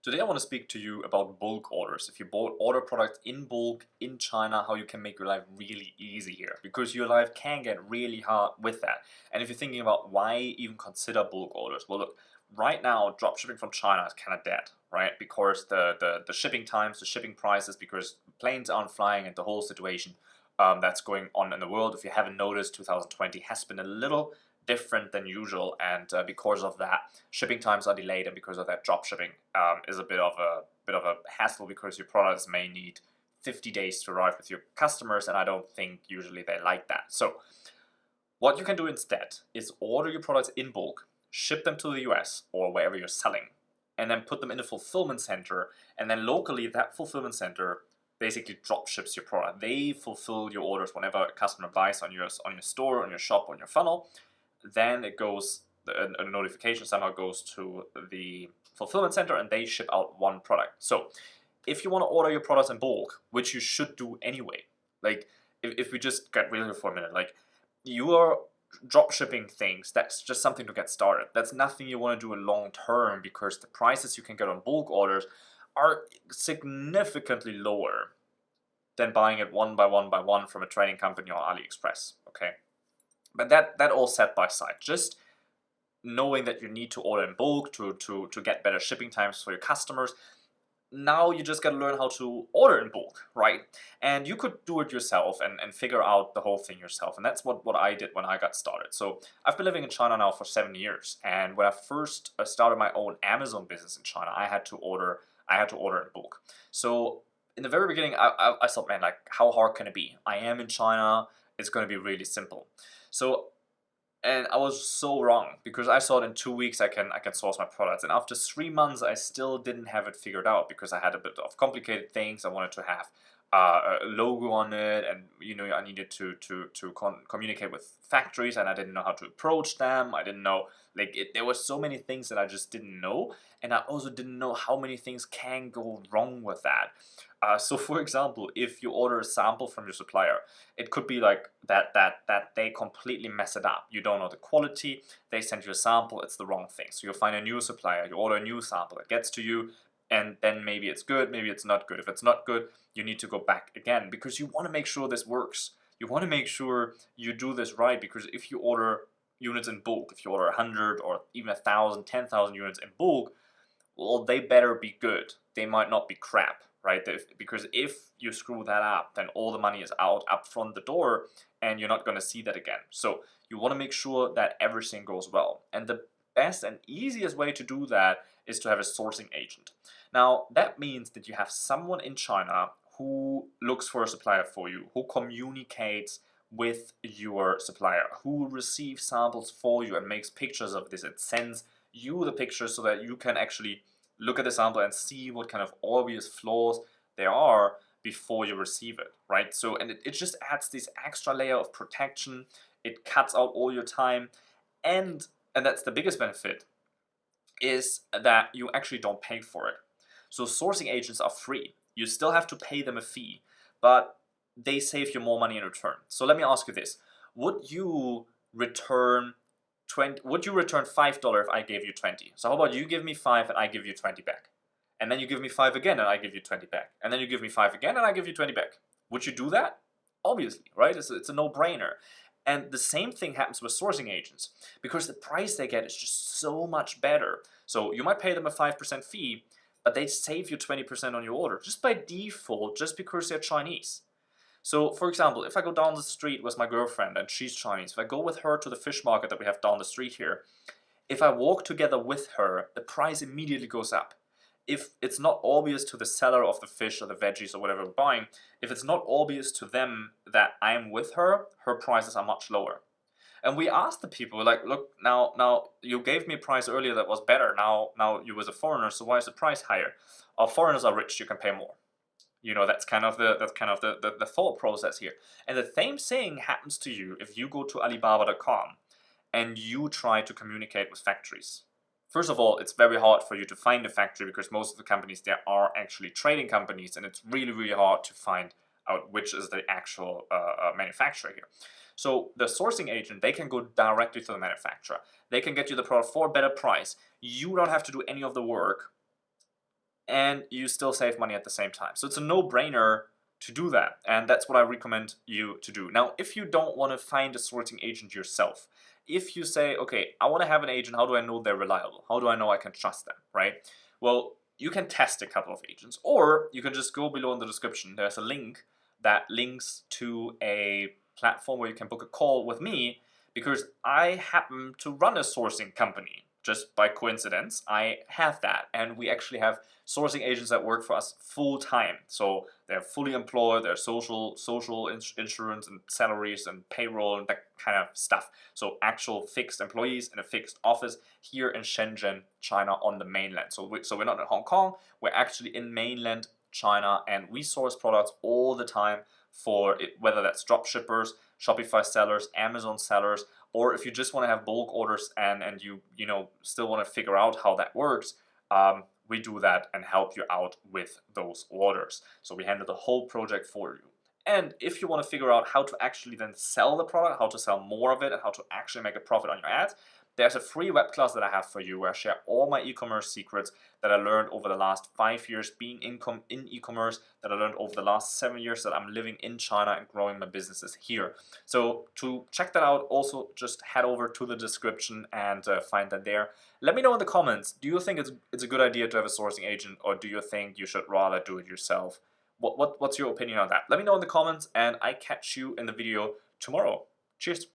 Today I want to speak to you about bulk orders. If you order products in bulk in China, how you can make your life really easy here, because your life can get really hard with that. And if you're thinking about why even consider bulk orders, well, look, right now dropshipping from China is kind of dead, right? Because the shipping times, the shipping prices, because planes aren't flying, and the whole situation that's going on in the world. If you haven't noticed, 2020 has been a little different than usual, and because of that, shipping times are delayed, and because of that, drop shipping is a bit of a hassle, because your products may need 50 days to arrive with your customers, and I don't think usually they like that. So what you can do instead is order your products in bulk, ship them to the US or wherever you're selling, and then put them in a fulfillment center, and then locally that fulfillment center basically drop ships your product. They fulfill your orders whenever a customer buys on your store, on your shop, on your funnel. Then it goes, a notification somehow goes to the fulfillment center, and they ship out one product. So if you want to order your products in bulk, which you should do anyway, like if we just get real here for a minute, like you are drop shipping things, that's just something to get started. That's nothing you want to do long term, because the prices you can get on bulk orders are significantly lower than buying it one by one from a trading company on AliExpress. Okay, but that all set by side, just knowing that you need to order in bulk to get better shipping times for your customers. Now you just got to learn how to order in bulk, right? And you could do it yourself and figure out the whole thing yourself. And that's what I did when I got started. So I've been living in China now for 7 years. And when I first started my own Amazon business in China, I had to order in bulk. So in the very beginning, I thought, man, like, how hard can it be? I am in China. It's going to be really simple. So, and I was so wrong, because I thought in 2 weeks I can source my products, and after 3 months I still didn't have it figured out, because I had a bit of complicated things. I wanted to have a logo on it, and I needed to communicate with factories, and I didn't know how to approach them. I didn't know, like, there were so many things that I just didn't know, and I also didn't know how many things can go wrong with that. So for example, if you order a sample from your supplier, it could be like that they completely mess it up. You don't know the quality. They send you a sample, it's the wrong thing. So you'll find a new supplier, you order a new sample, it gets to you, and then maybe it's good, maybe it's not good. If it's not good, you need to go back again, because you want to make sure this works. You want to make sure you do this right, because if you order units in bulk, if you order 100 or even 1,000, 10,000 units in bulk, well, they better be good. They might not be crap, right? Because if you screw that up, then all the money is out up front the door, and you're not going to see that again. So you want to make sure that everything goes well. And the best and easiest way to do that is to have a sourcing agent. Now, that means that you have someone in China who looks for a supplier for you, who communicates with your supplier, who receives samples for you and makes pictures of this. It sends you the pictures so that you can actually look at the sample and see what kind of obvious flaws there are before you receive it, right? So, and it just adds this extra layer of protection. It cuts out all your time, and that's the biggest benefit, is that you actually don't pay for it. So sourcing agents are free. You still have to pay them a fee, but they save you more money in return. So let me ask you this: Would you return 20? Would you return $5 if I gave you 20? So how about you give me 5 and I give you 20 back, and then you give me 5 again and I give you 20 back, and then you give me 5 again and I give you 20 back? Would you do that? Obviously, right? It's a no-brainer. And the same thing happens with sourcing agents, because the price they get is just so much better. So you might pay them a 5% fee, but they save you 20% on your order just by default, just because they're Chinese. So, for example, if I go down the street with my girlfriend and she's Chinese, if I go with her to the fish market that we have down the street here, if I walk together with her, the price immediately goes up. If it's not obvious to the seller of the fish or the veggies or whatever we're buying, if it's not obvious to them that I'm with her, her prices are much lower. And we asked the people, like, look, now you gave me a price earlier that was better. Now you was a foreigner, so why is the price higher? Our foreigners are rich, you can pay more. That's kind of the thought process here. And the same thing happens to you if you go to Alibaba.com and you try to communicate with factories. First of all, it's very hard for you to find a factory, because most of the companies there are actually trading companies, and it's really, really hard to find out which is the actual manufacturer here. So the sourcing agent, they can go directly to the manufacturer. They can get you the product for a better price. You don't have to do any of the work. and you still save money at the same time. So it's a no-brainer to do that, and that's what I recommend you to do. Now, if you don't want to find a sourcing agent yourself, if you say, okay, I want to have an agent, how do I know they're reliable? How do I know I can trust them, right? Well, you can test a couple of agents, or you can just go below in the description. There's a link that links to a platform where you can book a call with me, because I happen to run a sourcing company. Just by coincidence, I have that, and we actually have sourcing agents that work for us full time. So they're fully employed, they're social insurance and salaries and payroll and that kind of stuff. So actual fixed employees in a fixed office here in Shenzhen, China, on the mainland. So we're not in Hong Kong, we're actually in mainland China, and we source products all the time for it, whether that's drop shippers, Shopify sellers, Amazon sellers, or if you just want to have bulk orders and you know still want to figure out how that works, we do that and help you out with those orders. So we handle the whole project for you. And if you want to figure out how to actually then sell the product, how to sell more of it, and how to actually make a profit on your ads, there's a free web class that I have for you where I share all my e-commerce secrets that I learned over the last 5 years being in e-commerce, that I learned over the last 7 years that I'm living in China and growing my businesses here. So to check that out, also just head over to the description and find that there. Let me know in the comments, do you think it's a good idea to have a sourcing agent, or do you think you should rather do it yourself? What's your opinion on that? Let me know in the comments, and I catch you in the video tomorrow. Cheers.